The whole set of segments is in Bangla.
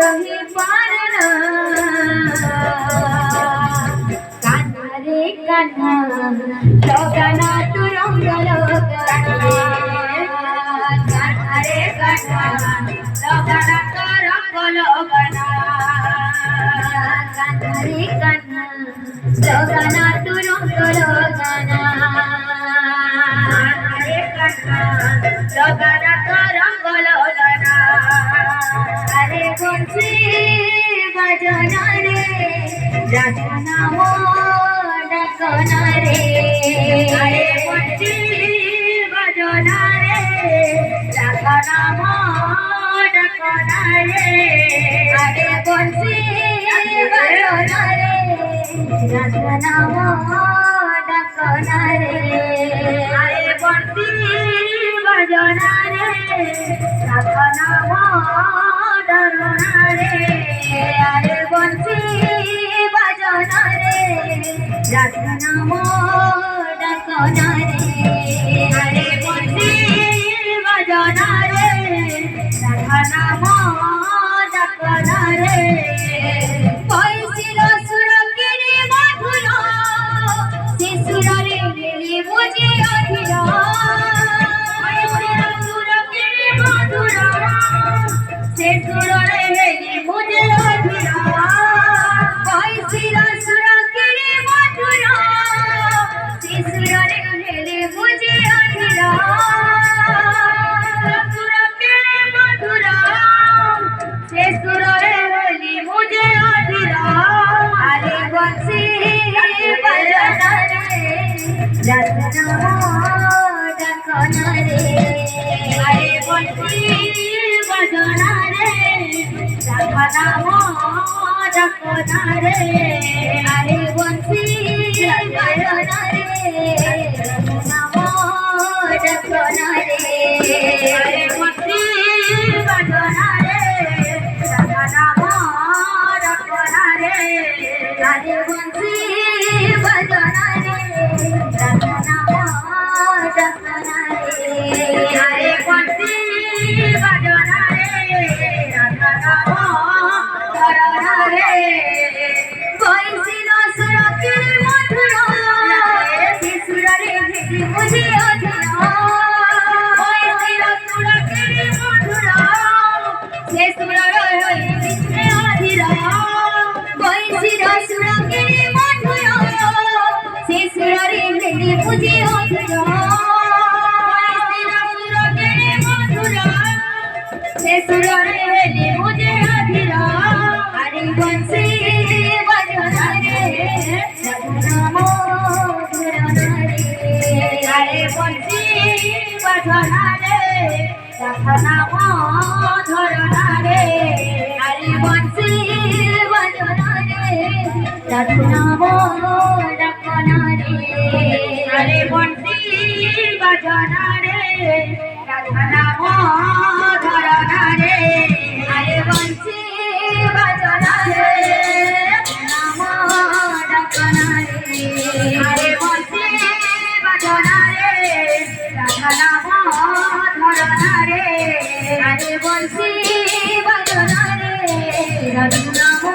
রহি পারনা কান্না রে কান্না লগনা তু রঙ্গ লগনা কান্না রে কান্না লগনা তু রঙ্গ লগনা কান্না রে কান্না লগনা তু রঙ্গ লগনা লগনা তো রঙ্গ লগনা আরে বংশী বাজনা রে ডাকনা মো ডাকনা রে আরে বংশী বাজনা রে ডাকনা মো ডাকনা রে আরে বংশী বাজনা রে ডাকনা মো ডাকনা রে আরে বংশী বাজনা রে ডাকনা মো ডাকনা রে আরে বংশী বাজনা রে ডাকনা মো ডাকনা রে আরে বংশী বাজনা রে ডাকনা মো ডাকনা রে কইছিল সুরকিনী মধুর সে সুরে মিলি বুঝি অধীর কইছিল সুরকিনী মধুর সে সুরে মিলি বুঝি অধীর কইছিল সুরকিনী মধুর সে সুরে মিলি বুঝি অধীর সুরকিনী মধুর সে সুরে মিলি বুঝি অধীর আরে বংশী বাজনা রে ডাকনা মো ডাকনা রে আরে বংশী বাজনা রে ডাকনা মো ডাকনা রে আরে বংশী বাজনা রে ডাকনা মো ডাকনা রে আরে বংশী বাজনা রে ডাকনা মো ডাকনা রে আরে বংশী বাজনা রে ডাকনা মো ডাকনা রে আরে বংশী বাজনা রে ডাকনা মো ডাকনা রে কইছিল সুরকিনী মধুর সে সুরে মিলি বুঝি অধীর কইছিল সুরকিনী মধুর সে সুরে মিলি অধীর কইছিল সুরকিনী মধুর সে সুরে মিলি বুঝি অধীর কইছিল সুরকিনী মধুর সে সুরে মিলি বুঝি অধীর আরে বংশী বাজনা রে ডাকনা মো ডাকনা রে আরে বংশী বাজনা রে ডাকনা মো ডাকনা রে আরে বংশী বাজনা রে ডাকনা মো ডাকনা রে আরে বংশী বাজনা রে ডাকনা মো ডাকনা রে আরে বংশী বাজনা রে ডাকনা মো ডাকনা রে আরে বংশী বাজনা রে ডাকনা মো ডাকনা রে আরে বংশী বাজনা রে ডাকনা মো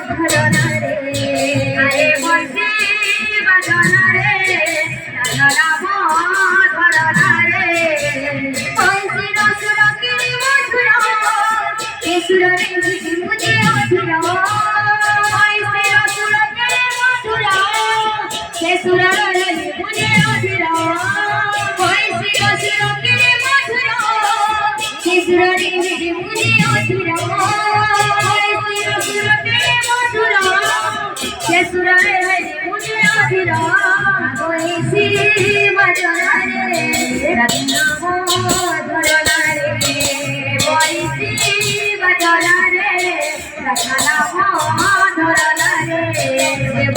ডাকনা রে আরে বংশী বাজনা রে ডাকনা মো ডাকনা রে কইছিল সুরকিনী মধুর সে সুরে মিলি বুঝি অধীর কইছিল সুরকিনী মধুর সে সুরে মিলি বুঝি অধীর কইছিল সুরকিনী মধুর সে সুরে মিলি বুঝি অধীর কইছিল সুরকিনী মধুর সে সুরে মিলি বুঝি অধীর কইছি বাজনা রে ডাকনা মো ডাকনা রে কইছি বাজনা রে ডাকনা মো ডাকনা রে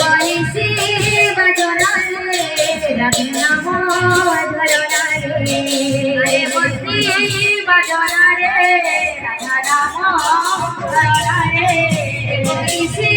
কইছি বাজনা রে ডাকনা মো ডাকনা রে আরে বংশী বাজনা রে ডাকনা মো ডাকনা রে কইছি